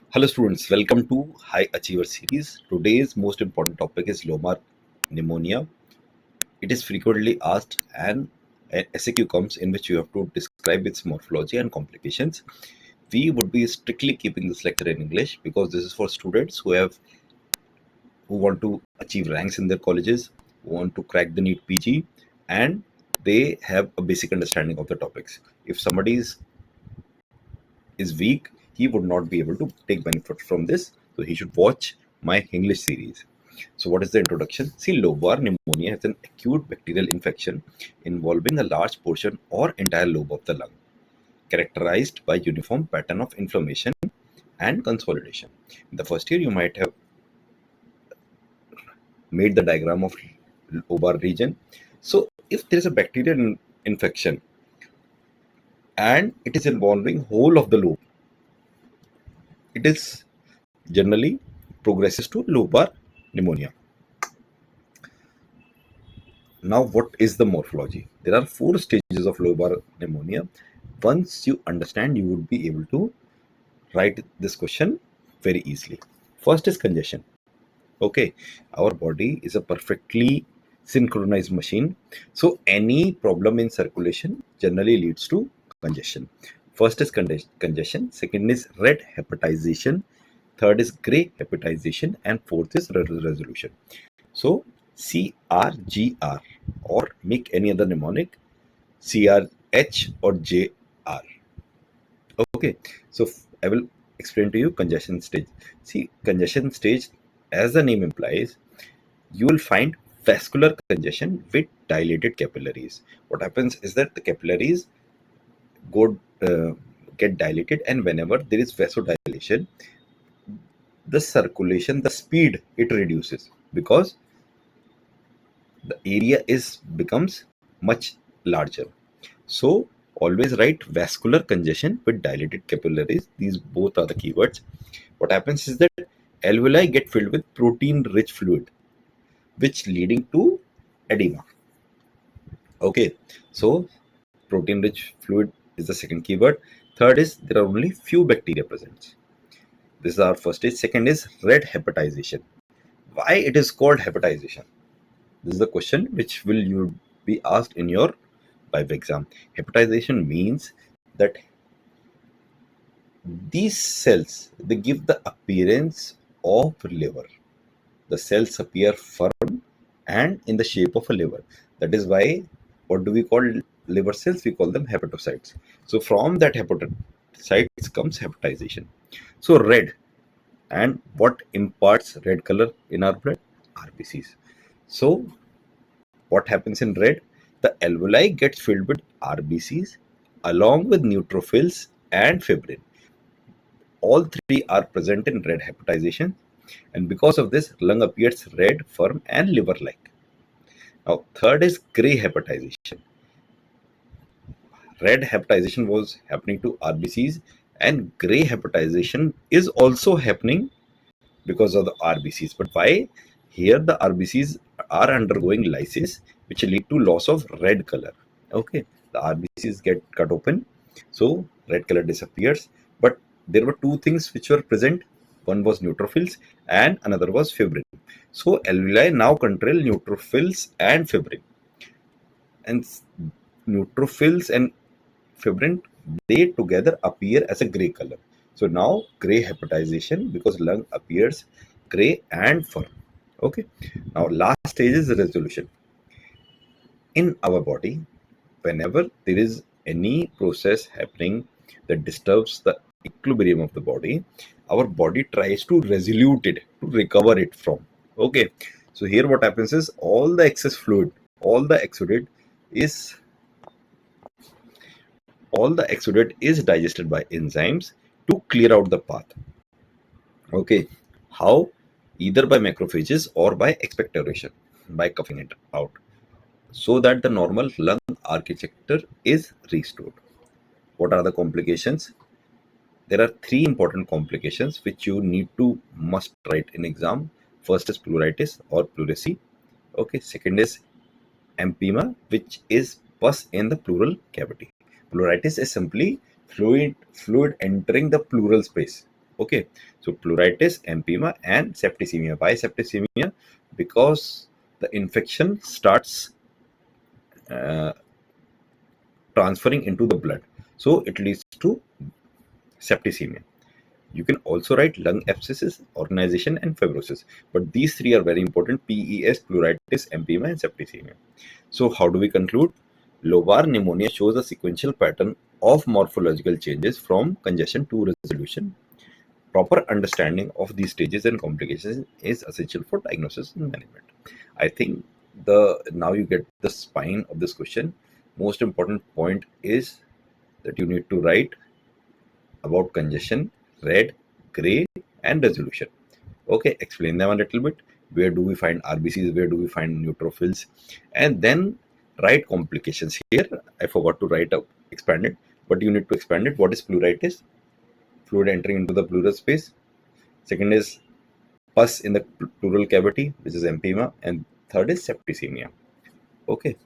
Hello students, welcome to High Achiever series. Today's most important topic is Lobar Pneumonia. It is frequently asked and an SAQ comes in which you have to describe its morphology and complications. We would be strictly keeping this lecture in English because this is for students who want to achieve ranks in their colleges, who want to crack the NEET PG, and they have a basic understanding of the topics. If somebody is weak, he would not be able to take benefit from this. So he should watch my English series. So what is the introduction? See, lobar pneumonia is an acute bacterial infection involving a large portion or entire lobe of the lung, characterized by uniform pattern of inflammation and consolidation. In the first year, you might have made the diagram of lobar region. So if there is a bacterial infection and it is involving whole of the lobe, it is generally progresses to lobar pneumonia. Now, what is the morphology? There are 4 stages of lobar pneumonia. Once you understand, you would be able to write this question very easily. First is congestion. Okay, our body is a perfectly synchronized machine. So any problem in circulation generally leads to congestion. First is congestion. Second is red hepatization. Third is gray hepatization. And fourth is resolution. So CRGR or make any other mnemonic CRH or JR. Okay, so I will explain to you congestion stage. See, congestion stage, as the name implies, you will find vascular congestion with dilated capillaries. What happens is that the capillaries get dilated, and whenever there is vasodilation, the circulation, the speed, it reduces because the area becomes much larger. So always write vascular congestion with dilated capillaries. These both are the keywords. What happens is that alveoli get filled with protein rich fluid, which leading to edema. Okay, so protein rich fluid is the second keyword. Third is there are only few bacteria present. This is our first stage. Second is red hepatization. Why it is called hepatization? This is the question which will you be asked in your Viva exam. Hepatization means that these cells, they give the appearance of liver. The cells appear firm and in the shape of a liver. That is why, what do we call liver cells? We call them hepatocytes. So from that hepatocytes comes hepatization. So red, and what imparts red color in our blood? RBCs. So what happens in red? The alveoli gets filled with RBCs along with neutrophils and fibrin. All three are present in red hepatization, and because of this, lung appears red, firm, and liver-like. Now, third is gray hepatization. Red hepatization was happening to RBCs, and gray hepatization is also happening because of the RBCs. But why? Here the RBCs are undergoing lysis, which lead to loss of red color. Okay, the RBCs get cut open, so red color disappears. But there were two things which were present. One was neutrophils and another was fibrin. So alveoli now control neutrophils and fibrin. And neutrophils and fibrin, they together appear as a gray color. So now gray hepatization because lung appears gray and firm. Okay. Now last stage is resolution. In our body, whenever there is any process happening that disturbs the equilibrium of the body, our body tries to resolute it, to recover it from. Okay. So here what happens is all the excess fluid, all the exudate is digested by enzymes to clear out the path. Okay, how? Either by macrophages or by expectoration, by coughing it out, so that the normal lung architecture is restored. What are the complications? There are 3 important complications which you need to must write in exam. First is pleuritis or pleurisy. Okay, second is empyema, which is pus in the pleural cavity. Pleuritis is simply fluid entering the pleural space. Okay, so pleuritis, empyema, and septicemia. Why septicemia? Because the infection starts uh, transferring into the blood, so it leads to septicemia. You can also write lung abscesses, organization, and fibrosis, but these three are very important: PES, pleuritis, empyema, and septicemia. So, how do we conclude? Lobar pneumonia shows a sequential pattern of morphological changes from congestion to resolution. Proper understanding of these stages and complications is essential for diagnosis and management. I think the now you get the spine of this question. Most important point is that you need to write about congestion, red, gray, and resolution. Okay, explain them a little bit. Where do we find RBCs? Where do we find neutrophils? And then write complications. Here, I forgot to write up expanded, but you need to expand it. What is pleuritis? Fluid entering into the pleural space. Second is pus in the pleural cavity, which is empyema, and third is septicemia. Okay,